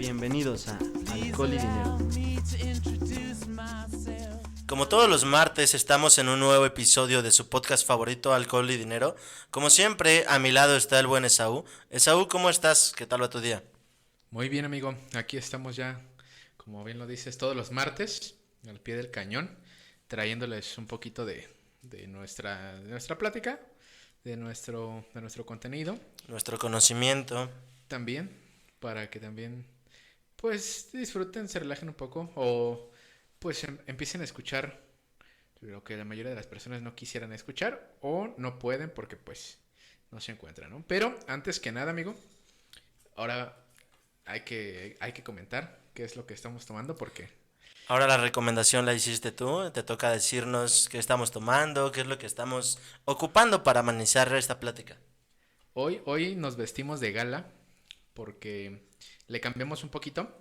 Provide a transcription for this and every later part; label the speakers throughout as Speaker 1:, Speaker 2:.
Speaker 1: Bienvenidos a Alcohol y Dinero.
Speaker 2: Como todos los martes estamos en un nuevo episodio de su podcast favorito, Alcohol y Dinero. Como siempre, a mi lado está el buen Esaú. Esaú, ¿cómo estás? ¿Qué tal va tu día?
Speaker 3: Muy bien, amigo. Aquí estamos ya, como bien lo dices, todos los martes, al pie del cañón, trayéndoles un poquito de nuestra plática, de nuestro contenido,
Speaker 2: Nuestro conocimiento.
Speaker 3: también, para que también, pues, disfruten, se relajen un poco, o pues empiecen a escuchar lo que la mayoría de las personas no quisieran escuchar, o no pueden porque, pues, no se encuentran, ¿no? Pero, antes que nada, amigo, ahora hay que comentar qué es lo que estamos tomando porque
Speaker 2: Ahora la recomendación la hiciste tú. Te toca decirnos qué estamos tomando, qué es lo que estamos ocupando para amenizar esta plática.
Speaker 3: hoy nos vestimos de gala porque le cambiamos un poquito.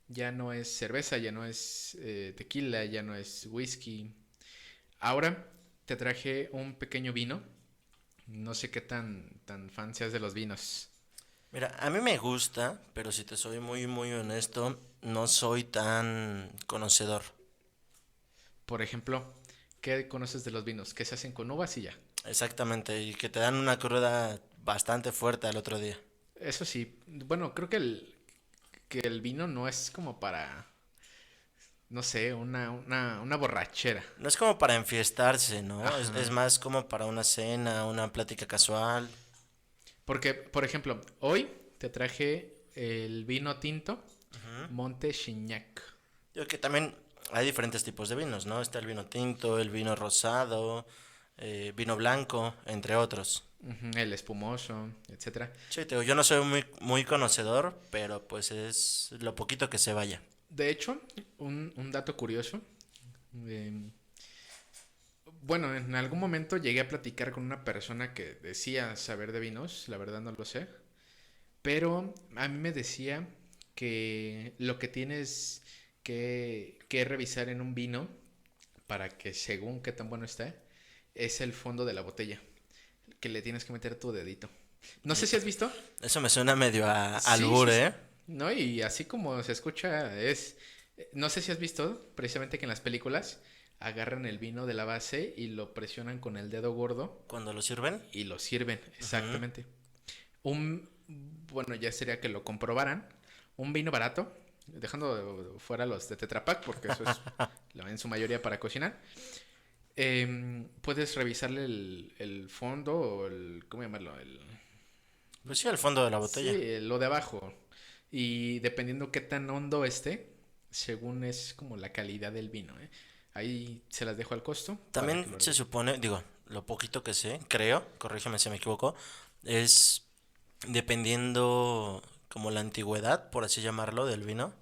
Speaker 3: Ya no es cerveza, ya no es tequila, ya no es whisky. Ahora te traje un pequeño vino. No sé qué tan fan seas de los vinos.
Speaker 2: Mira, a mí me gusta, pero si te soy muy honesto, no soy tan conocedor.
Speaker 3: Por ejemplo, ¿qué conoces de los vinos? Que se hacen con uvas y ya.
Speaker 2: Exactamente, y que te dan una cruda bastante fuerte al otro día.
Speaker 3: Eso sí, bueno, creo que el vino no es como para, no sé, una borrachera.
Speaker 2: No es como para enfiestarse, ¿no? Es
Speaker 3: Ajá.
Speaker 2: más como para una cena, una plática casual.
Speaker 3: Porque, por ejemplo, hoy te traje el vino tinto Monte Chignac.
Speaker 2: Digo que también hay diferentes tipos de vinos, ¿no? Está el vino tinto, el vino rosado, vino blanco, entre otros.
Speaker 3: Ujú, el espumoso, etcétera.
Speaker 2: Sí, te digo, yo no soy muy conocedor, pero pues es lo poquito que se vaya.
Speaker 3: De hecho, un dato curioso. eh, bueno, en algún momento llegué a platicar con una persona que decía saber de vinos, la verdad no lo sé, pero a mí me decía que lo que tienes que revisar en un vino para que según qué tan bueno esté, es el fondo de la botella, que le tienes que meter tu dedito. No sé si has visto.
Speaker 2: Eso me suena medio a
Speaker 3: Sí,
Speaker 2: albur,
Speaker 3: sí, sí.
Speaker 2: ¿eh?
Speaker 3: No, y así como se escucha es. No sé si has visto precisamente que en las películas agarran el vino de la base y lo presionan con el dedo gordo
Speaker 2: Cuando lo sirven.
Speaker 3: y lo sirven,
Speaker 2: Ujú.
Speaker 3: exactamente. Un, bueno, ya sería que lo comprobaran. Un vino barato, dejando fuera los de Tetra Pak, porque eso es en su mayoría para cocinar. Puedes revisarle el fondo o ¿cómo llamarlo?
Speaker 2: Pues sí, al fondo de la botella.
Speaker 3: Sí, lo de abajo. Y dependiendo qué tan hondo esté, según es como la calidad del vino, ¿eh? Ahí se las dejo al costo para que
Speaker 2: También
Speaker 3: lo
Speaker 2: se
Speaker 3: revisen.
Speaker 2: supone, digo, lo poquito que sé, creo, corrígeme si me equivoco, es dependiendo como la antigüedad, por así llamarlo, del vino.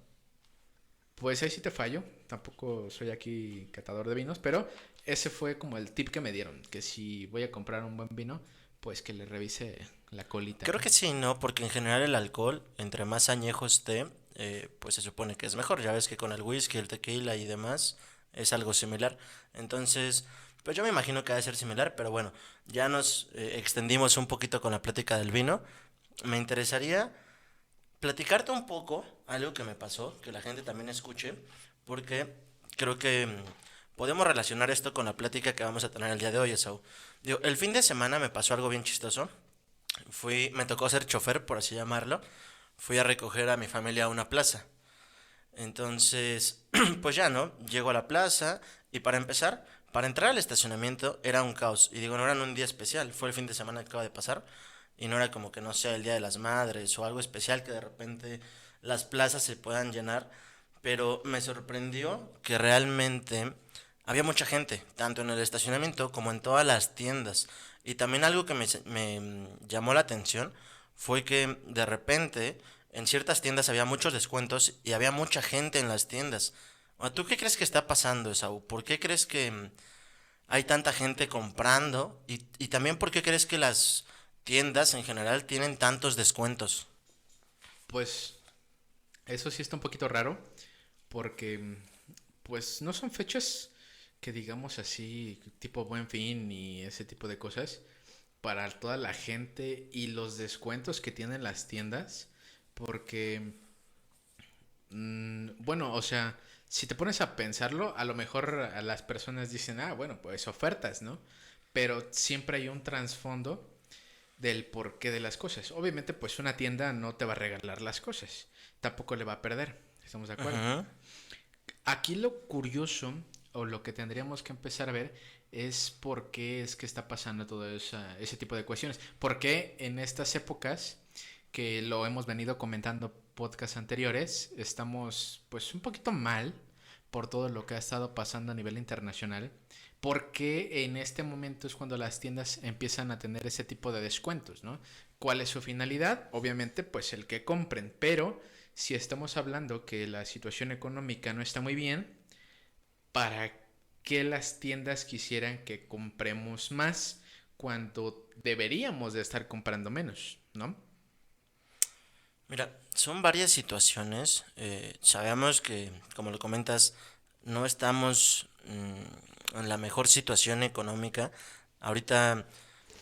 Speaker 3: Pues ahí sí te fallo, tampoco soy aquí catador de vinos, pero ese fue como el tip que me dieron, que si voy a comprar un buen vino, pues que le revise la colita,
Speaker 2: Creo
Speaker 3: ¿no?
Speaker 2: que sí, ¿no? Porque en general el alcohol, entre más añejo esté, pues se supone que es mejor. Ya ves que con el whisky, el tequila y demás es algo similar. Entonces, pues yo me imagino que ha de ser similar, pero bueno, ya nos extendimos un poquito con la plática del vino. Me interesaría platicarte un poco algo que me pasó, que la gente también escuche, porque creo que podemos relacionar esto con la plática que vamos a tener el día de hoy, Esau. Digo, el fin de semana me pasó algo bien chistoso. Me tocó ser chofer, por así llamarlo. Fui a recoger a mi familia a una plaza. Entonces, pues ya, ¿no? Llego a la plaza y para empezar, para entrar al estacionamiento era un caos. Y digo, no era en un día especial, fue el fin de semana que acaba de pasar. Y no era como que no sea el Día de las Madres o algo especial que de repente las plazas se puedan llenar. Pero me sorprendió que realmente había mucha gente, tanto en el estacionamiento como en todas las tiendas. Y también algo que me llamó la atención fue que de repente en ciertas tiendas había muchos descuentos y había mucha gente en las tiendas. ¿Tú qué crees que está pasando, Esaú? ¿Por qué crees que hay tanta gente comprando? Y también por qué crees que las tiendas en general tienen tantos descuentos.
Speaker 3: Pues eso sí está un poquito raro, porque pues no son fechas que digamos así, tipo Buen Fin y ese tipo de cosas, para toda la gente y los descuentos que tienen las tiendas, porque Bueno, o sea, si te pones a pensarlo, a lo mejor a las personas dicen, ah, bueno, pues ofertas, ¿no? Pero siempre hay un trasfondo del porqué de las cosas. Obviamente, pues una tienda no te va a regalar las cosas, tampoco le va a perder, ¿estamos de acuerdo?
Speaker 2: Ujú.
Speaker 3: Aquí lo curioso, o lo que tendríamos que empezar a ver, es por qué es que está pasando todo ese tipo de cuestiones. ¿Por qué en estas épocas, que lo hemos venido comentando podcasts anteriores, estamos pues un poquito mal por todo lo que ha estado pasando a nivel internacional? ¿Por qué en este momento es cuando las tiendas empiezan a tener ese tipo de descuentos, ¿no? ¿Cuál es su finalidad? Obviamente, pues el que compren, pero si estamos hablando que la situación económica no está muy bien, ¿para qué las tiendas quisieran que compremos más cuando deberíamos de estar comprando menos, ¿no?
Speaker 2: Mira, son varias situaciones. Sabemos que, como lo comentas, no estamos en la mejor situación económica. Ahorita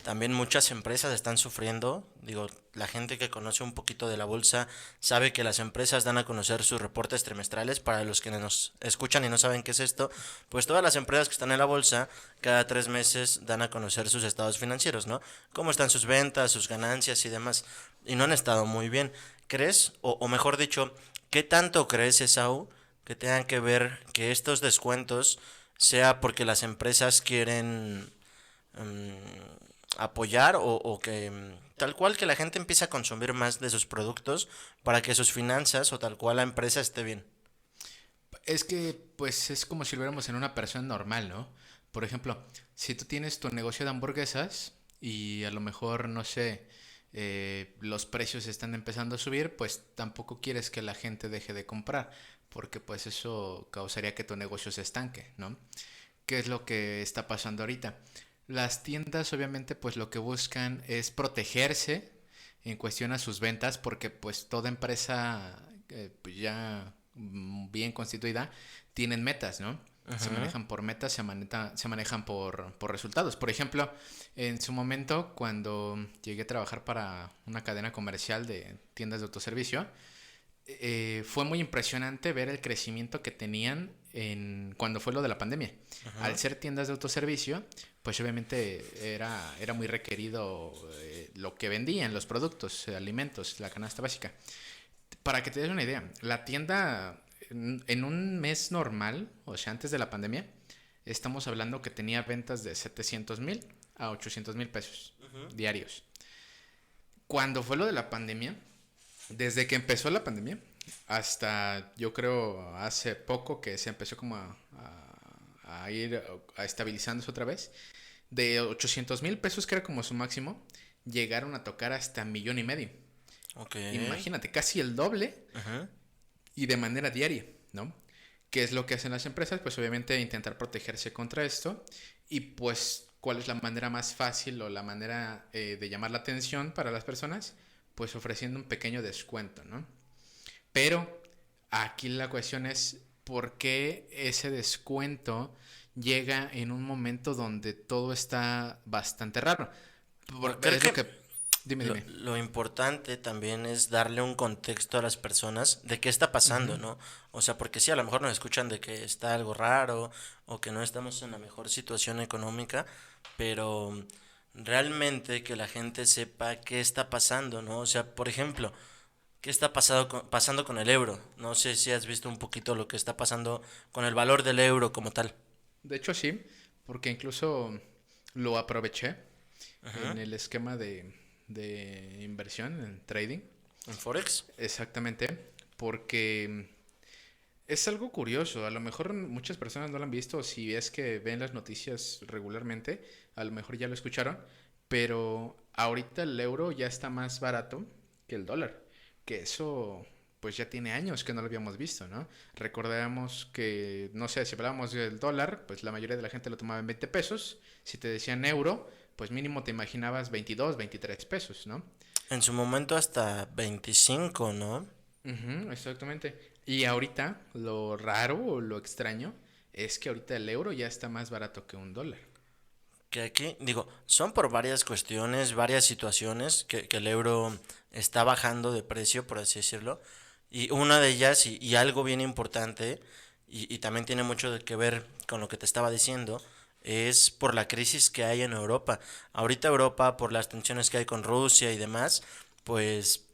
Speaker 2: también muchas empresas están sufriendo. Digo, la gente que conoce un poquito de la bolsa sabe que las empresas dan a conocer sus reportes trimestrales. Para los que nos escuchan y no saben qué es esto, pues todas las empresas que están en la bolsa cada 3 meses dan a conocer sus estados financieros, ¿no? Cómo están sus ventas, sus ganancias y demás. Y no han estado muy bien. ¿Crees, o mejor dicho, qué tanto crees, Esau, que tengan que ver que estos descuentos sea porque las empresas quieren apoyar o que tal cual que la gente empiece a consumir más de sus productos para que sus finanzas o tal cual la empresa esté bien?
Speaker 3: Es que, pues, es como si lo viéramos en una persona normal, ¿no? Por ejemplo, si tú tienes tu negocio de hamburguesas y a lo mejor, no sé, los precios están empezando a subir, pues tampoco quieres que la gente deje de comprar, porque pues eso causaría que tu negocio se estanque, ¿no? ¿Qué es lo que está pasando ahorita? Las tiendas obviamente pues lo que buscan es protegerse en cuestión a sus ventas porque pues toda empresa pues, ya bien constituida tienen metas, ¿no? Se
Speaker 2: Ajá.
Speaker 3: manejan por metas, se manejan por resultados. Por ejemplo, en su momento, cuando llegué a trabajar para una cadena comercial de tiendas de autoservicio, fue muy impresionante ver el crecimiento que tenían cuando fue lo de la pandemia. Al
Speaker 2: Ajá.
Speaker 3: ser tiendas de autoservicio, pues obviamente era muy requerido lo que vendían, los productos, alimentos, la canasta básica. Para que te des una idea, la tienda en un mes normal, o sea, antes de la pandemia, estamos hablando que tenía ventas de 700,000 a 800,000 pesos diarios. Cuando fue lo de la pandemia, desde que empezó la pandemia hasta yo creo hace poco que se empezó como a ir a estabilizándose otra vez, de 800,000 pesos que era como su máximo, llegaron a tocar hasta 1,500,000.
Speaker 2: Ok.
Speaker 3: Imagínate, casi el doble
Speaker 2: Ajá.
Speaker 3: y de manera diaria, ¿no? ¿Qué es lo que hacen las empresas? Pues obviamente intentar protegerse contra esto y pues ¿cuál es la manera más fácil o la manera de llamar la atención para las personas? Pues ofreciendo un pequeño descuento, ¿no? Pero aquí la cuestión es por qué ese descuento llega en un momento donde todo está bastante raro.
Speaker 2: Creo
Speaker 3: Es lo
Speaker 2: que
Speaker 3: que... Dime, dime.
Speaker 2: lo importante también es darle un contexto a las personas de qué está pasando,
Speaker 3: Ujú.
Speaker 2: ¿no? O sea, porque sí, a lo mejor nos escuchan de que está algo raro o que no estamos en la mejor situación económica, pero realmente que la gente sepa qué está pasando, ¿no? O sea, por ejemplo, ¿qué está pasando con el euro? No sé si has visto un poquito lo que está pasando con el valor del euro como tal.
Speaker 3: De hecho, sí, porque incluso lo aproveché en
Speaker 2: Ajá.
Speaker 3: el esquema de inversión, en trading.
Speaker 2: ¿En Forex?
Speaker 3: Exactamente, porque es algo curioso. A lo mejor muchas personas no lo han visto, o si es que ven las noticias regularmente, a lo mejor ya lo escucharon, pero ahorita el euro ya está más barato que el dólar, que eso pues ya tiene años que no lo habíamos visto, ¿no? Recordemos que, no sé, si hablábamos del dólar, pues la mayoría de la gente lo tomaba en 20 pesos, si te decían euro, pues mínimo te imaginabas 22, 23 pesos, ¿no?
Speaker 2: En su momento hasta 25, ¿no?
Speaker 3: Ujú, exactamente. Y ahorita lo raro o lo extraño es que ahorita el euro ya está más barato que un dólar.
Speaker 2: Que aquí, digo, son por varias cuestiones, varias situaciones que el euro está bajando de precio, por así decirlo. Y una de ellas, y algo bien importante, y también tiene mucho que ver con lo que te estaba diciendo, es por la crisis que hay en Europa. Ahorita Europa, por las tensiones que hay con Rusia y demás, pues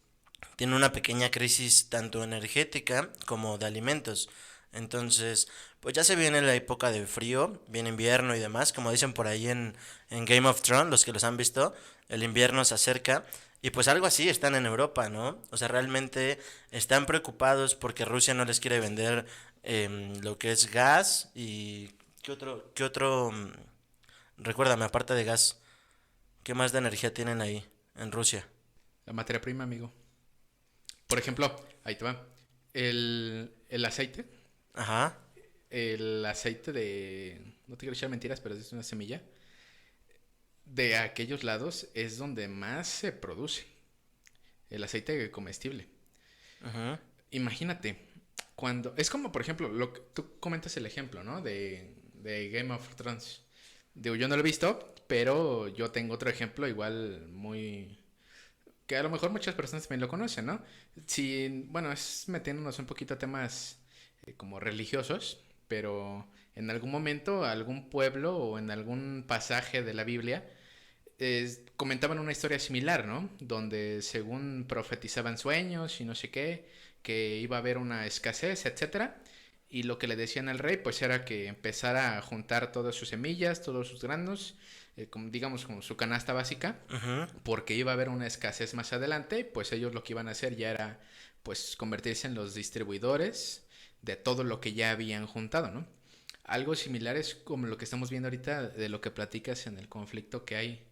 Speaker 2: tiene una pequeña crisis tanto energética como de alimentos. Entonces, pues ya se viene la época de frío, viene invierno y demás, como dicen por ahí en Game of Thrones, los que los han visto, el invierno se acerca y pues algo así están en Europa, ¿no? O sea, realmente están preocupados porque Rusia no les quiere vender lo que es gas y... ¿Qué otro? Recuérdame, aparte de gas, ¿qué más de energía tienen ahí en Rusia?
Speaker 3: La materia prima, amigo. Por ejemplo, ahí te va. El aceite.
Speaker 2: Ajá.
Speaker 3: El aceite de... No te quiero echar mentiras, pero es una semilla. De aquellos lados es donde más se produce. El aceite comestible.
Speaker 2: Ajá.
Speaker 3: Imagínate, cuando... Es como, por ejemplo, tú comentas el ejemplo, ¿no? De Game of Thrones. Digo, yo no lo he visto, pero yo tengo otro ejemplo igual muy... Que a lo mejor muchas personas también lo conocen, ¿no? Si, bueno, es metiéndonos un poquito a temas como religiosos, pero en algún momento, algún pueblo o en algún pasaje de la Biblia comentaban una historia similar, ¿no? Donde según profetizaban sueños y no sé qué, que iba a haber una escasez, etcétera. Y lo que le decían al rey, pues era que empezara a juntar todas sus semillas, todos sus granos, como, digamos como su canasta básica,
Speaker 2: Ajá.
Speaker 3: porque iba a haber una escasez más adelante, pues ellos lo que iban a hacer ya era pues convertirse en los distribuidores de todo lo que ya habían juntado, ¿no? Algo similar es como lo que estamos viendo ahorita de lo que platicas en el conflicto que hay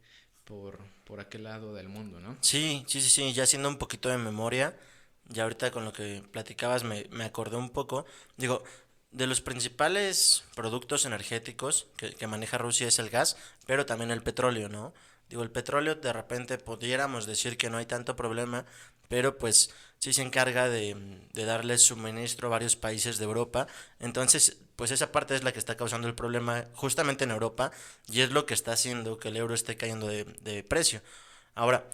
Speaker 3: por aquel lado del mundo, ¿no?
Speaker 2: Sí, sí, sí, sí, ya haciendo un poquito de memoria, ya ahorita con lo que platicabas me acordé un poco. Digo, de los principales productos energéticos que maneja Rusia es el gas, pero también el petróleo, ¿no? Digo, el petróleo de repente pudiéramos decir que no hay tanto problema, pero pues sí se encarga de darle suministro a varios países de Europa. Entonces, pues esa parte es la que está causando el problema justamente en Europa y es lo que está haciendo que el euro esté cayendo de precio. Ahora,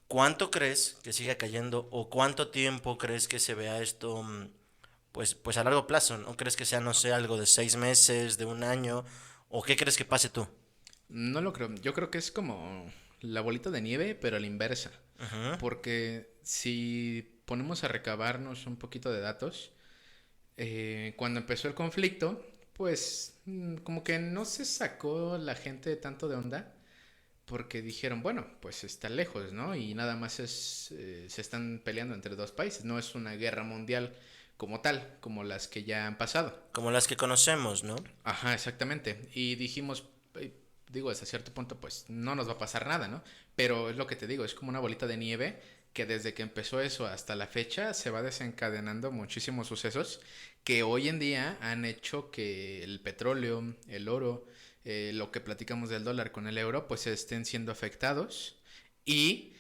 Speaker 2: ¿cuánto crees que siga cayendo o cuánto tiempo crees que se vea esto, pues a largo plazo? ¿No crees que sea, no sé, algo de 6 meses, de un año? ¿O qué crees que pase tú?
Speaker 3: No lo creo. Yo creo que es como la bolita de nieve, pero a la inversa.
Speaker 2: Ajá.
Speaker 3: Porque si ponemos a recabarnos un poquito de datos, cuando empezó el conflicto, pues como que no se sacó la gente tanto de onda, porque dijeron, bueno, pues está lejos, ¿no? Y nada más se están peleando entre dos países, no es una guerra mundial como tal, como las que ya han pasado.
Speaker 2: Como las que conocemos, ¿no?
Speaker 3: Ajá, exactamente. Y dijimos, digo, hasta cierto punto, pues no nos va a pasar nada, ¿no? Pero es lo que te digo, es como una bolita de nieve que desde que empezó eso hasta la fecha se va desencadenando muchísimos sucesos que hoy en día han hecho que el petróleo, el oro, lo que platicamos del dólar con el euro, pues estén siendo afectados y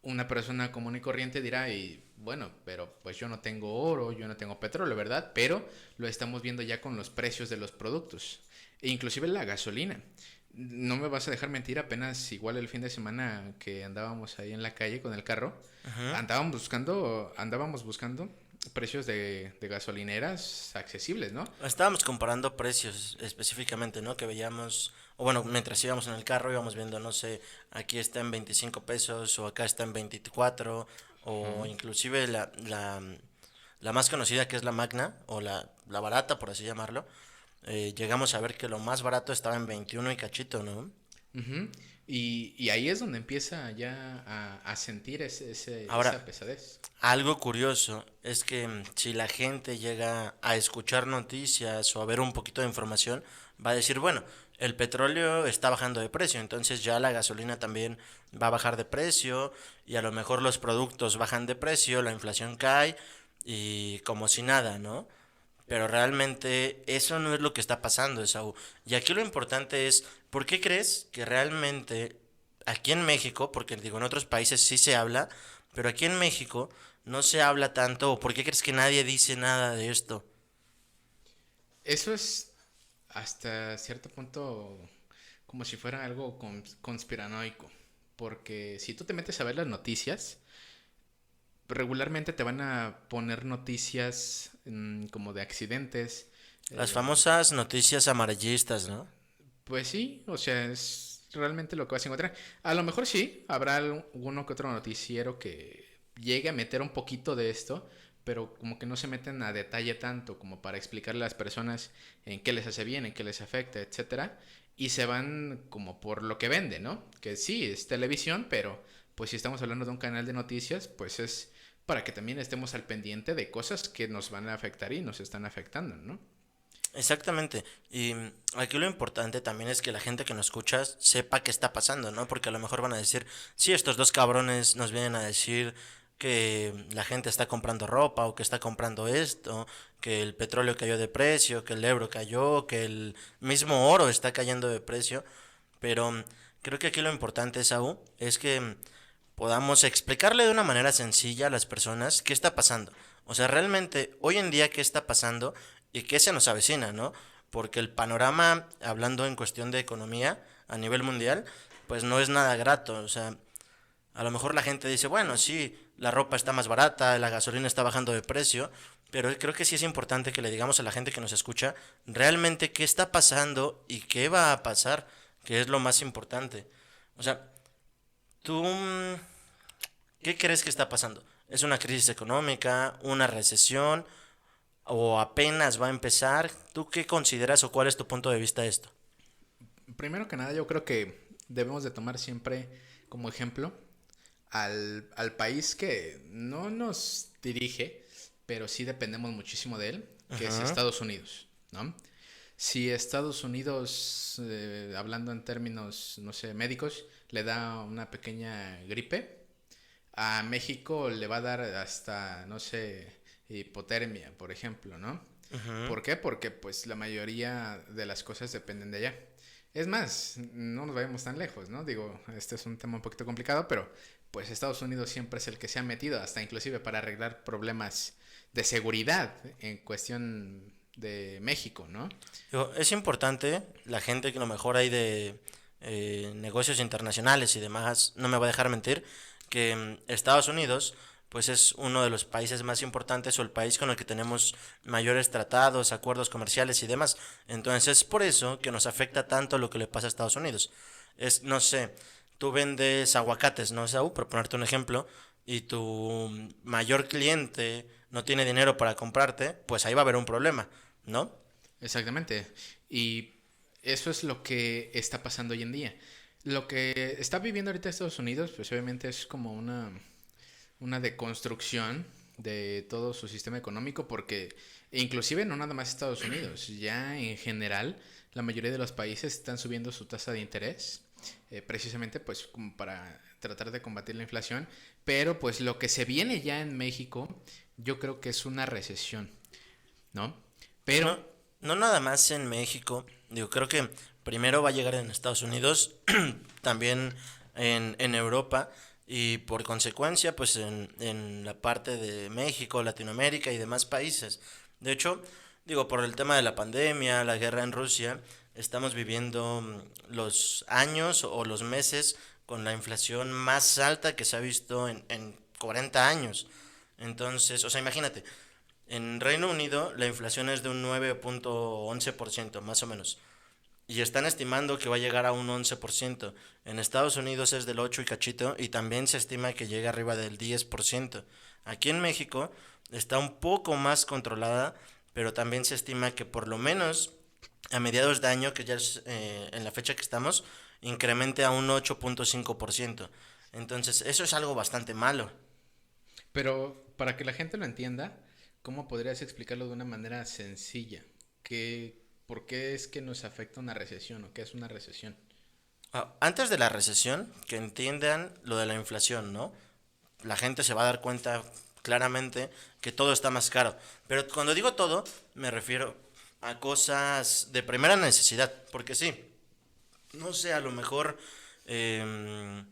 Speaker 3: una persona común y corriente dirá, y bueno, pero pues yo no tengo oro, yo no tengo petróleo, ¿verdad? Pero lo estamos viendo ya con los precios de los productos, e inclusive la gasolina. No me vas a dejar mentir, apenas igual el fin de semana que andábamos ahí en la calle con el carro,
Speaker 2: Ajá.
Speaker 3: andábamos buscando precios de gasolineras accesibles, ¿no?
Speaker 2: Estábamos comparando precios específicamente, ¿no? Que veíamos, o bueno, mientras íbamos en el carro íbamos viendo, no sé, aquí está en 25 pesos o acá está en 24 o
Speaker 3: Ajá.
Speaker 2: inclusive la más conocida que es la Magna o la barata, por así llamarlo, llegamos a ver que lo más barato estaba en 21 y cachito, ¿no?
Speaker 3: Ujú. Y ahí es donde empieza ya a sentir
Speaker 2: Ahora,
Speaker 3: esa pesadez.
Speaker 2: algo curioso es que si la gente llega a escuchar noticias o a ver un poquito de información, va a decir, bueno, el petróleo está bajando de precio, entonces ya la gasolina también va a bajar de precio y a lo mejor los productos bajan de precio, la inflación cae y como si nada, ¿no? Pero realmente eso no es lo que está pasando, Esaú. Y aquí lo importante es, ¿por qué crees que realmente aquí en México, porque digo, en otros países sí se habla, pero aquí en México no se habla tanto, o por qué crees que nadie dice nada de esto?
Speaker 3: Eso es hasta cierto punto como si fuera algo conspiranoico. Porque si tú te metes a ver las noticias, regularmente te van a poner noticias como de accidentes.
Speaker 2: Las
Speaker 3: eh,
Speaker 2: famosas noticias amarillistas, ¿no?
Speaker 3: Pues sí, o sea, es realmente lo que vas a encontrar. A lo mejor sí, habrá alguno que otro noticiero que llegue a meter un poquito de esto, pero como que no se meten a detalle tanto como para explicarle a las personas en qué les hace bien, en qué les afecta, etcétera, y se van como por lo que vende, ¿no? Que sí, es televisión, pero pues si estamos hablando de un canal de noticias, pues es para que también estemos al pendiente de cosas que nos van a afectar y nos están afectando, ¿no?
Speaker 2: Exactamente. Y aquí lo importante también es que la gente que nos escucha sepa qué está pasando, ¿no? Porque a lo mejor van a decir, sí, estos dos cabrones nos vienen a decir que la gente está comprando ropa o que está comprando esto, que el petróleo cayó de precio, que el euro cayó, que el mismo oro está cayendo de precio. Pero creo que aquí lo importante, Saúl, es que podamos explicarle de una manera sencilla a las personas qué está pasando. O sea, realmente hoy en día qué está pasando y qué se nos avecina, ¿no? Porque el panorama, hablando en cuestión de economía a nivel mundial, pues no es nada grato. O sea, a lo mejor la gente dice, bueno, sí, la ropa está más barata, la gasolina está bajando de precio, pero creo que sí es importante que le digamos a la gente que nos escucha realmente qué está pasando y qué va a pasar, que es lo más importante. O sea, tú, ¿qué crees que está pasando? ¿Es una crisis económica, una recesión o apenas va a empezar? ¿Tú qué consideras o cuál es tu punto de vista de esto?
Speaker 3: Primero que nada, yo creo que debemos de tomar siempre como ejemplo al país que no nos dirige, pero sí dependemos muchísimo de él, que es
Speaker 2: Ajá.
Speaker 3: Estados Unidos, ¿no? Si Estados Unidos, hablando en términos, no sé, médicos, le da una pequeña gripe, a México le va a dar hasta, no sé, hipotermia, por ejemplo, ¿no?
Speaker 2: Ujú.
Speaker 3: ¿Por qué? Porque pues la mayoría de las cosas dependen de allá. Es más, no nos vayamos tan lejos, ¿no? Digo, este es un tema un poquito complicado, pero pues Estados Unidos siempre es el que se ha metido, hasta inclusive para arreglar problemas de seguridad en cuestión de México, ¿no?
Speaker 2: Digo, es importante, la gente que a lo mejor hay de negocios internacionales y demás, no me va a dejar mentir, que Estados Unidos pues es uno de los países más importantes o el país con el que tenemos mayores tratados, acuerdos comerciales y demás. Entonces es por eso que nos afecta tanto lo que le pasa a Estados Unidos. Es, no sé, tú vendes aguacates, ¿no, Saúl? Por ponerte un ejemplo, y tu mayor cliente no tiene dinero para comprarte, pues ahí va a haber un problema, ¿no?
Speaker 3: Exactamente. Y eso es lo que está pasando hoy en día. Lo que está viviendo ahorita Estados Unidos, pues obviamente es como una deconstrucción de todo su sistema económico, porque inclusive no nada más Estados Unidos, ya en general la mayoría de los países están subiendo su tasa de interés, precisamente pues como para tratar de combatir la inflación, pero pues lo que se viene ya en México, yo creo que es una recesión, ¿no?
Speaker 2: Y
Speaker 3: Pero,
Speaker 2: no nada más en México, digo, creo que primero va a llegar en Estados Unidos, también en Europa y por consecuencia pues en la parte de México, Latinoamérica y demás países. De hecho, digo, por el tema de la pandemia, la guerra en Rusia, estamos viviendo los años o los meses con la inflación más alta que se ha visto en 40 años. Entonces, o sea, imagínate, en Reino Unido la inflación es de un 9.11% más o menos. Y están estimando que va a llegar a un 11%. En Estados Unidos es del 8 y cachito y también se estima que llegue arriba del 10%. Aquí en México está un poco más controlada, pero también se estima que por lo menos a mediados de año, que ya es en la fecha que estamos, incremente a un 8.5%. Entonces, eso es algo bastante malo.
Speaker 3: pero para que la gente lo entienda, ¿cómo podrías explicarlo de una manera sencilla? ¿Por qué es que nos afecta una recesión o qué es una recesión?
Speaker 2: Antes de la recesión, que entiendan lo de la inflación, ¿no? La gente se va a dar cuenta claramente que todo está más caro. Pero cuando digo todo, me refiero a cosas de primera necesidad. Porque sí, no sé, a lo mejor em,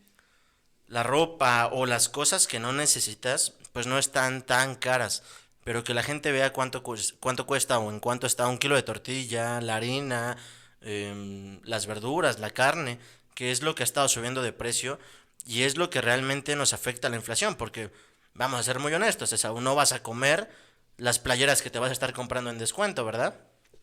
Speaker 2: la ropa o las cosas que no necesitas, pues no están tan caras. Pero que la gente vea cuánto cuesta o en cuánto está un kilo de tortilla, la harina, las verduras, la carne, que es lo que ha estado subiendo de precio y es lo que realmente nos afecta a la inflación. Porque vamos a ser muy honestos, Esaú, no vas a comer las playeras que te vas a estar comprando en descuento, ¿verdad?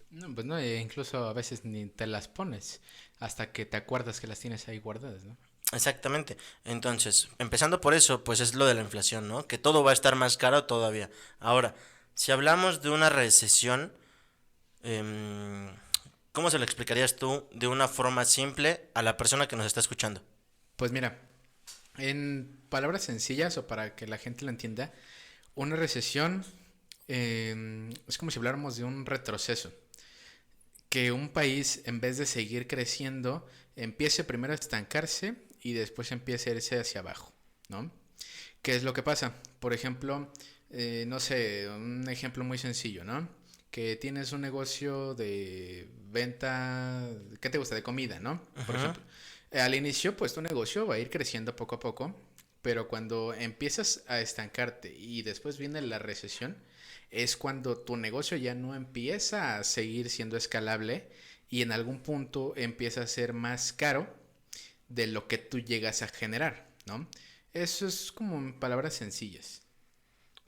Speaker 3: No, pues no, incluso a veces ni te las pones hasta que te acuerdas que las tienes ahí guardadas, ¿no?
Speaker 2: Exactamente. Entonces, empezando por eso, pues es lo de la inflación, ¿no? Que todo va a estar más caro todavía. Ahora, si hablamos de una recesión, em, ¿cómo se lo explicarías tú de una forma simple a la persona que nos está escuchando?
Speaker 3: Pues mira, en palabras sencillas o para que la gente lo entienda, una recesión es como si habláramos de un retroceso. Que un país, en vez de seguir creciendo, empiece primero a estancarse y después empiece a irse hacia abajo, ¿no? ¿Qué es lo que pasa? Por ejemplo, no sé, un ejemplo muy sencillo, ¿no? Que tienes un negocio de venta, ¿qué te gusta? De comida, ¿no? Por
Speaker 2: Ujú.
Speaker 3: ejemplo. Al inicio, pues tu negocio va a ir creciendo poco a poco, pero cuando empiezas a estancarte y después viene la recesión, es cuando tu negocio ya no empieza a seguir siendo escalable y en algún punto empieza a ser más caro de lo que tú llegas a generar, ¿no? Eso es como en palabras sencillas.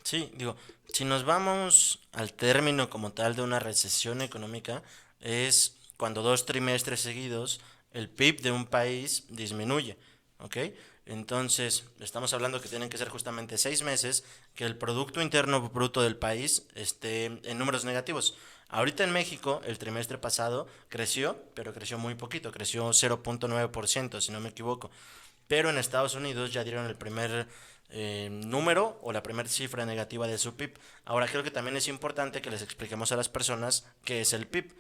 Speaker 2: Sí, digo, si nos vamos al término como tal de una recesión económica, es cuando 2 trimestres seguidos el PIB de un país disminuye, ¿ok? Entonces, estamos hablando que tienen que ser justamente 6 meses que el Producto Interno Bruto del país esté en números negativos. Ahorita en México, el trimestre pasado creció, pero creció muy poquito, creció 0,9%, si no me equivoco. Pero en Estados Unidos ya dieron el primer número o la primera cifra negativa de su PIB. Ahora creo que también es importante que les expliquemos a las personas qué es el PIB,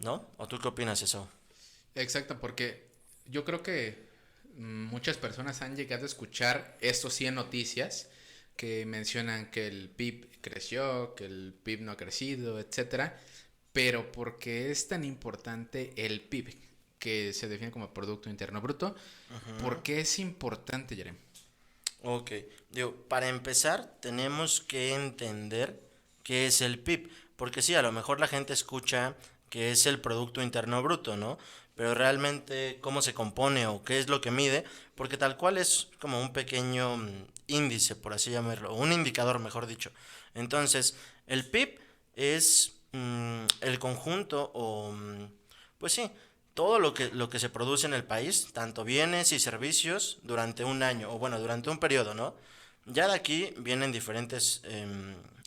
Speaker 2: ¿no? ¿O tú qué opinas eso?
Speaker 3: Exacto, porque yo creo que muchas personas han llegado a escuchar esto sí en noticias que mencionan que el PIB creció, que el PIB no ha crecido, etcétera, pero ¿por qué es tan importante el PIB, que se define como Producto Interno Bruto? ¿Por qué es importante, Jerem?
Speaker 2: Ok, digo, para empezar tenemos que entender qué es el PIB, porque sí, a lo mejor la gente escucha que es el Producto Interno Bruto, ¿no? Pero realmente cómo se compone o qué es lo que mide, porque tal cual es como un pequeño índice, por así llamarlo, un indicador, mejor dicho. Entonces, el PIB es el conjunto o, pues sí, todo lo que se produce en el país, tanto bienes y servicios, durante un año, o bueno, durante un periodo, ¿no? Ya de aquí vienen diferentes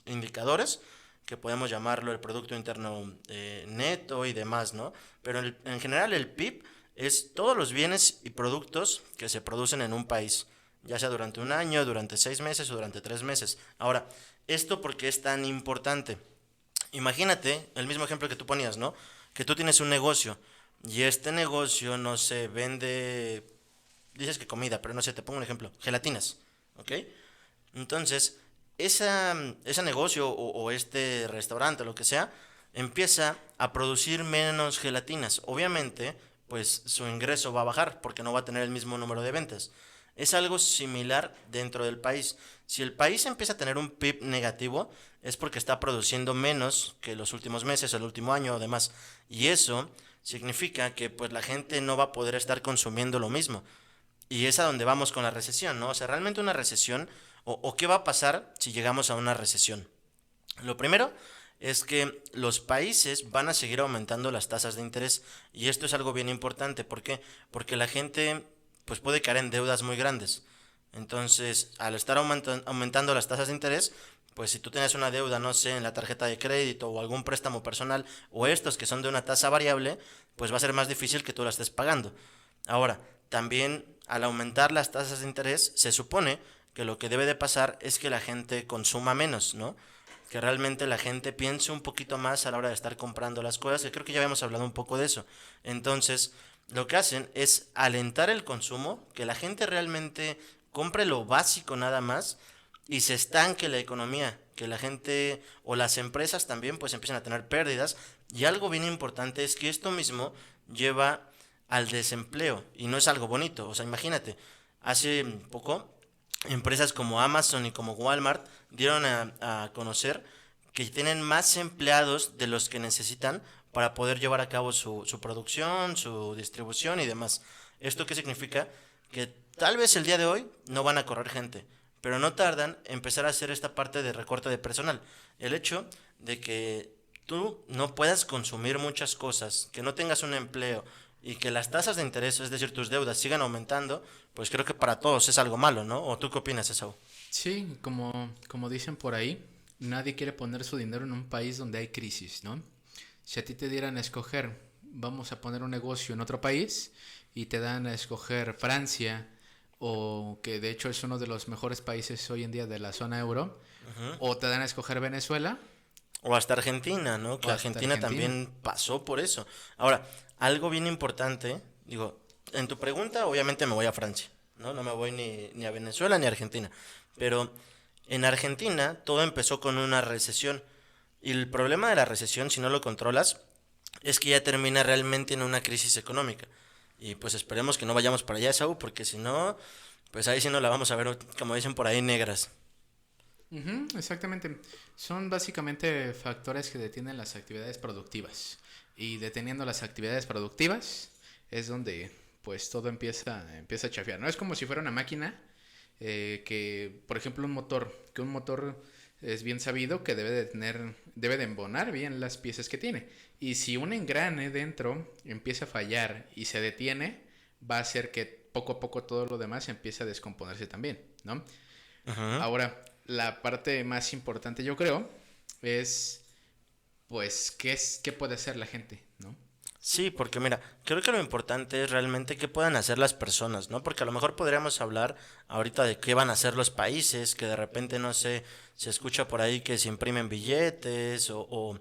Speaker 2: indicadores, que podemos llamarlo el Producto Interno Neto y demás, ¿no? Pero en general el PIB es todos los bienes y productos que se producen en un país, ya sea durante un año, durante 6 meses o durante 3 meses. Ahora, ¿esto por qué es tan importante? Imagínate el mismo ejemplo que tú ponías, ¿no? Que tú tienes un negocio y este negocio, no sé, vende, dices que comida, pero no sé, te pongo un ejemplo, gelatinas, ¿ok? Entonces, ese negocio o este restaurante o lo que sea, empieza a producir menos gelatinas. Obviamente, pues su ingreso va a bajar porque no va a tener el mismo número de ventas. Es algo similar dentro del país. Si el país empieza a tener un PIB negativo, es porque está produciendo menos que los últimos meses, el último año o demás. Y eso significa que pues la gente no va a poder estar consumiendo lo mismo. Y es a donde vamos con la recesión, ¿no? O sea, realmente una recesión, o qué va a pasar si llegamos a una recesión. Lo primero es que los países van a seguir aumentando las tasas de interés y esto es algo bien importante. ¿Por qué? Porque la gente pues puede caer en deudas muy grandes. Entonces, al estar aumentando las tasas de interés, pues si tú tienes una deuda, no sé, en la tarjeta de crédito o algún préstamo personal o estos que son de una tasa variable, pues va a ser más difícil que tú la estés pagando. Ahora, también al aumentar las tasas de interés, se supone que lo que debe de pasar es que la gente consuma menos, ¿no? Que realmente la gente piense un poquito más a la hora de estar comprando las cosas, que creo que ya habíamos hablado un poco de eso. Entonces, lo que hacen es alentar el consumo, que la gente realmente compre lo básico nada más y se estanque la economía, que la gente o las empresas también pues empiezan a tener pérdidas y algo bien importante es que esto mismo lleva al desempleo y no es algo bonito, o sea, imagínate, hace poco empresas como Amazon y como Walmart dieron a conocer que tienen más empleados de los que necesitan para poder llevar a cabo su producción, su distribución y demás. ¿Esto qué significa? Que tal vez el día de hoy no van a correr gente, pero no tardan en empezar a hacer esta parte de recorte de personal. El hecho de que tú no puedas consumir muchas cosas, que no tengas un empleo y que las tasas de interés, es decir, tus deudas sigan aumentando, pues creo que para todos es algo malo, ¿no? ¿O tú qué opinas, Esaú?
Speaker 3: Sí, como dicen por ahí, nadie quiere poner su dinero en un país donde hay crisis, ¿no? Si a ti te dieran a escoger, vamos a poner un negocio en otro país y te dan a escoger Francia, o que de hecho es uno de los mejores países hoy en día de la zona euro, o te dan a escoger Venezuela
Speaker 2: O hasta Argentina, ¿no?
Speaker 3: o
Speaker 2: Que
Speaker 3: hasta
Speaker 2: Argentina
Speaker 3: Argentina.
Speaker 2: también pasó por eso. Ahora, algo bien importante, digo, en tu pregunta obviamente me voy a Francia, ¿no? No me voy ni a Venezuela ni a Argentina. Pero en Argentina todo empezó con una recesión. Y el problema de la recesión, si no lo controlas, es que ya termina realmente en una crisis económica. Y pues esperemos que no vayamos para allá, Saúl, porque si no, pues ahí sí no la vamos a ver, como dicen por ahí, negras.
Speaker 3: Ujú, exactamente. Son básicamente factores que detienen las actividades productivas. Y deteniendo las actividades productivas es donde pues todo empieza a chafear. No es como si fuera una máquina que, por ejemplo, que un motor es bien sabido que debe de embonar bien las piezas que tiene. Y si un engrane dentro empieza a fallar y se detiene, va a hacer que poco a poco todo lo demás empiece a descomponerse también, ¿no?
Speaker 2: Ujú.
Speaker 3: Ahora, la parte más importante, yo creo, es, pues, qué puede hacer la gente, ¿no?
Speaker 2: Sí, porque mira, creo que lo importante es realmente qué puedan hacer las personas, ¿no? Porque a lo mejor podríamos hablar ahorita de qué van a hacer los países, que de repente, no sé, se escucha por ahí que se imprimen billetes o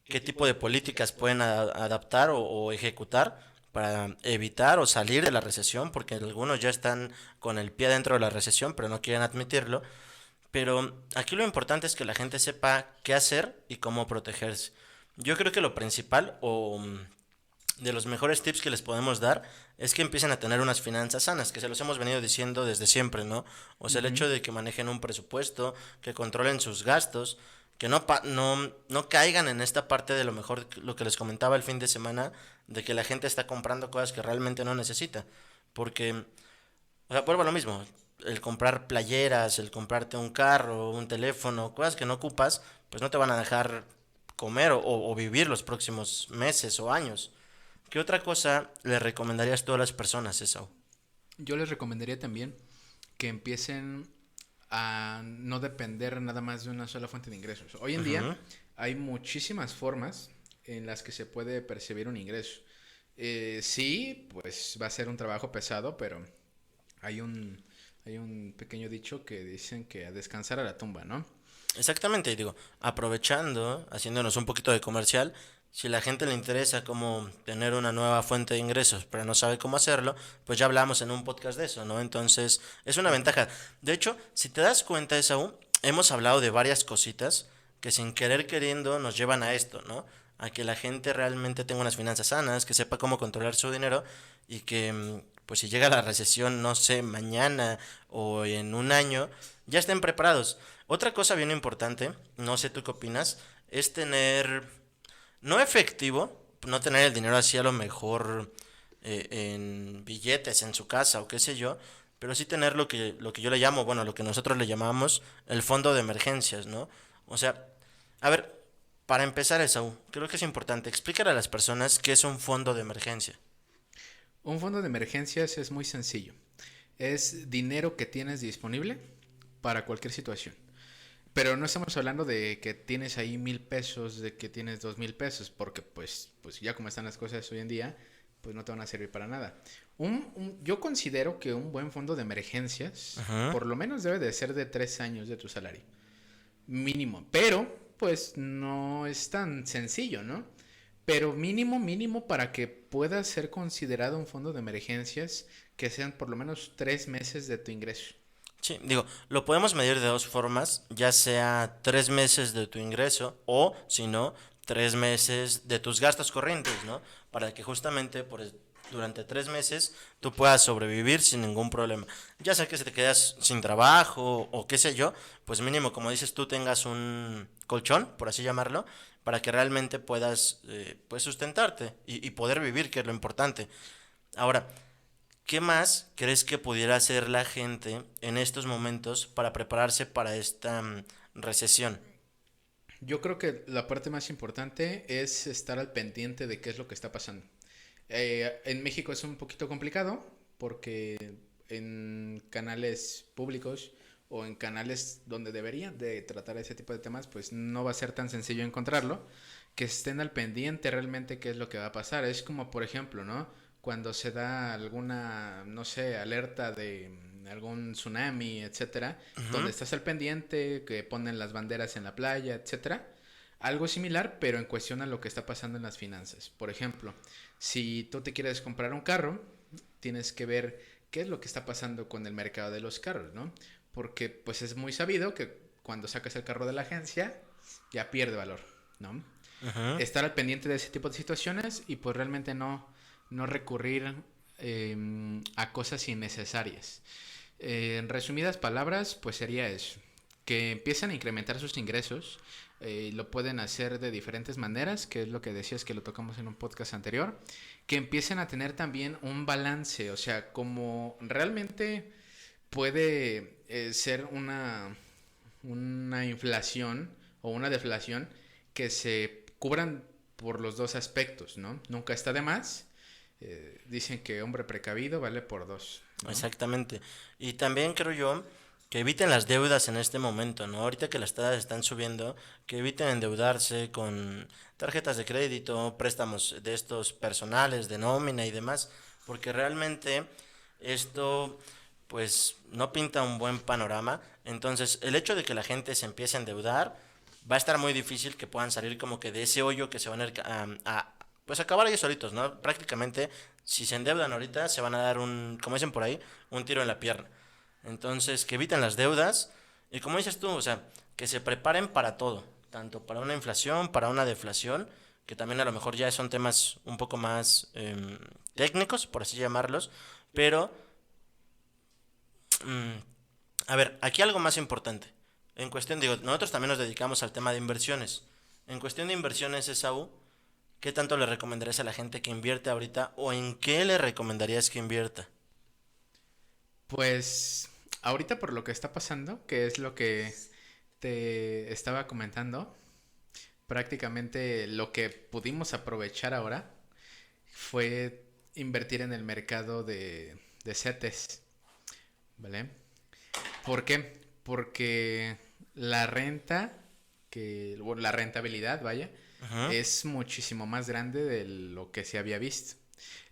Speaker 2: qué tipo de políticas pueden adaptar o ejecutar para evitar o salir de la recesión, porque algunos ya están con el pie dentro de la recesión, pero no quieren admitirlo. Pero aquí lo importante es que la gente sepa qué hacer y cómo protegerse. Yo creo que lo principal o de los mejores tips que les podemos dar es que empiecen a tener unas finanzas sanas, que se los hemos venido diciendo desde siempre, ¿no? O sea, el
Speaker 3: Ujú.
Speaker 2: hecho de que manejen un presupuesto, que controlen sus gastos, que no caigan en esta parte de lo mejor, lo que les comentaba el fin de semana, de que la gente está comprando cosas que realmente no necesita. Porque, o sea, vuelvo a lo mismo, el comprar playeras, el comprarte un carro, un teléfono, cosas que no ocupas, pues no te van a dejar comer o vivir los próximos meses o años. ¿Qué otra cosa le recomendarías tú a las personas, Esau?
Speaker 3: Yo les recomendaría también que empiecen a no depender nada más de una sola fuente de ingresos. Hoy en día
Speaker 2: Ujú.
Speaker 3: hay muchísimas formas en las que se puede percibir un ingreso. Sí, pues va a ser un trabajo pesado, pero hay un pequeño dicho que dicen que a descansar a la tumba, ¿no?
Speaker 2: Exactamente, y digo, aprovechando, haciéndonos un poquito de comercial, si la gente le interesa cómo tener una nueva fuente de ingresos, pero no sabe cómo hacerlo, pues ya hablamos en un podcast de eso, ¿no? Entonces, es una
Speaker 3: Ujú.
Speaker 2: ventaja. De hecho, si te das cuenta, Esaú, hemos hablado de varias cositas que sin querer queriendo nos llevan a esto, ¿no? A que la gente realmente tenga unas finanzas sanas, que sepa cómo controlar su dinero y que, pues si llega la recesión, no sé, mañana o en un año, ya estén preparados. Otra cosa bien importante, no sé tú qué opinas, es tener, no efectivo, no tener el dinero así a lo mejor en billetes en su casa o qué sé yo, pero sí tener lo que yo le llamo, bueno, lo que nosotros le llamamos el fondo de emergencias, ¿no? O sea, a ver, para empezar, Esaú, creo que es importante explicar a las personas qué es un fondo de emergencia.
Speaker 3: Un fondo de emergencias es muy sencillo. Es dinero que tienes disponible para cualquier situación. Pero no estamos hablando de que tienes ahí 1,000 pesos, de que tienes 2,000 pesos, porque pues ya como están las cosas hoy en día, pues no te van a servir para nada. Yo considero que un buen fondo de emergencias,
Speaker 2: Ujú.
Speaker 3: por lo menos debe de ser de 3 años de tu salario, mínimo. Pero, pues no es tan sencillo, ¿no? Pero mínimo, mínimo para que pueda ser considerado un fondo de emergencias que sean por lo menos 3 meses de tu ingreso.
Speaker 2: Sí, digo, lo podemos medir de dos formas, ya sea 3 meses de tu ingreso o, si no, 3 meses de tus gastos corrientes, ¿no? Para que justamente durante 3 meses tú puedas sobrevivir sin ningún problema. Ya sea que se te quedas sin trabajo o qué sé yo, pues mínimo, como dices tú, tengas un colchón, por así llamarlo, para que realmente puedas pues sustentarte y poder vivir, que es lo importante. Ahora, ¿Qué más crees que pudiera hacer la gente en estos momentos para prepararse para esta recesión?
Speaker 3: Yo creo que la parte más importante es estar al pendiente de qué es lo que está pasando. En México es un poquito complicado porque en canales públicos o en canales donde deberían de tratar ese tipo de temas, pues no va a ser tan sencillo encontrarlo. Que estén al pendiente realmente qué es lo que va a pasar. Es como, por ejemplo, ¿no? Cuando se da alguna, no sé, alerta de algún tsunami, etcétera, donde
Speaker 2: Ujú.
Speaker 3: estás al pendiente, que ponen las banderas en la playa, etcétera. Algo similar, pero en cuestión a lo que está pasando en las finanzas. Por ejemplo, si tú te quieres comprar un carro, tienes que ver qué es lo que está pasando con el mercado de los carros, ¿no? Porque pues es muy sabido que cuando sacas el carro de la agencia ya pierde valor, ¿no?
Speaker 2: Ujú.
Speaker 3: Estar al pendiente de ese tipo de situaciones y pues realmente no recurrir a cosas innecesarias. En resumidas palabras, pues sería eso, que empiecen a incrementar sus ingresos, lo pueden hacer de diferentes maneras, que es lo que decías que lo tocamos en un podcast anterior, que empiecen a tener también un balance, o sea, como realmente puede ser una inflación o una deflación que se cubran por los dos aspectos, ¿no? Nunca está de más. Dicen que hombre precavido vale por dos, ¿no?
Speaker 2: Exactamente. Y también creo yo que eviten las deudas en este momento, ¿no? Ahorita que las tasas están subiendo, que eviten endeudarse con tarjetas de crédito, préstamos de estos personales, de nómina y demás, porque realmente esto pues no pinta un buen panorama. Entonces, el hecho de que la gente se empiece a endeudar, va a estar muy difícil que puedan salir como que de ese hoyo que se van a, pues acabar ellos solitos, ¿no? Prácticamente, si se endeudan ahorita, se van a dar un, como dicen por ahí, un tiro en la pierna. Entonces, que eviten las deudas y como dices tú, o sea, que se preparen para todo, tanto para una inflación, para una deflación, que también a lo mejor ya son temas un poco más técnicos, por así llamarlos, pero, mm, a ver, aquí algo más importante. En cuestión, digo, nosotros también nos dedicamos al tema de inversiones. En cuestión de inversiones, Esaú, ¿qué tanto le recomendarías a la gente que invierte ahorita o en qué le recomendarías que invierta?
Speaker 3: Pues ahorita por lo que está pasando, que es lo que te estaba comentando, prácticamente lo que pudimos aprovechar ahora fue invertir en el mercado de CETES, ¿vale? ¿Por qué? Porque la renta, bueno, la rentabilidad, vaya,
Speaker 2: Ujú.
Speaker 3: es muchísimo más grande de lo que se había visto.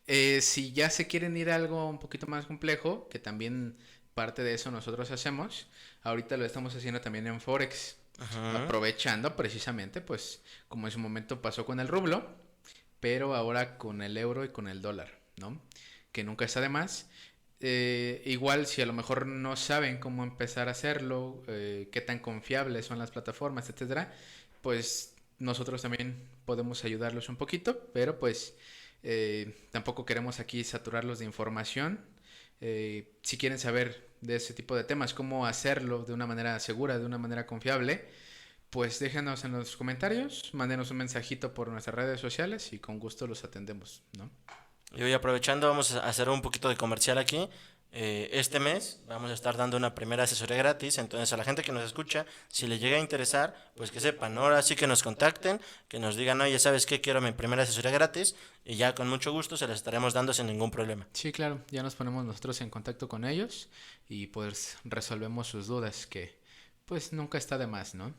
Speaker 3: Si ya se quieren ir a algo un poquito más complejo, que también parte de eso nosotros hacemos, ahorita lo estamos haciendo también en Forex,
Speaker 2: Ujú.
Speaker 3: aprovechando precisamente, pues, como en su momento pasó con el rublo, pero ahora con el euro y con el dólar, ¿no? Que nunca está de más. Igual si a lo mejor no saben cómo empezar a hacerlo, qué tan confiables son las plataformas, etcétera, pues nosotros también podemos ayudarlos un poquito, pero pues tampoco queremos aquí saturarlos de información. Si quieren saber de ese tipo de temas, cómo hacerlo de una manera segura, de una manera confiable, pues déjenos en los comentarios, mándenos un mensajito por nuestras redes sociales y con gusto los atendemos, ¿no?
Speaker 2: Y hoy aprovechando, vamos a hacer un poquito de comercial aquí. Este mes vamos a estar dando una primera asesoría gratis, entonces a la gente que nos escucha, si le llega a interesar, pues que sepan, ¿no? Ahora sí que nos contacten, que nos digan, oye, ¿sabes qué? Quiero mi primera asesoría gratis y ya con mucho gusto se las estaremos dando sin ningún problema.
Speaker 3: Sí, claro, ya nos ponemos nosotros en contacto con ellos y pues resolvemos sus dudas que pues nunca está de más, ¿no?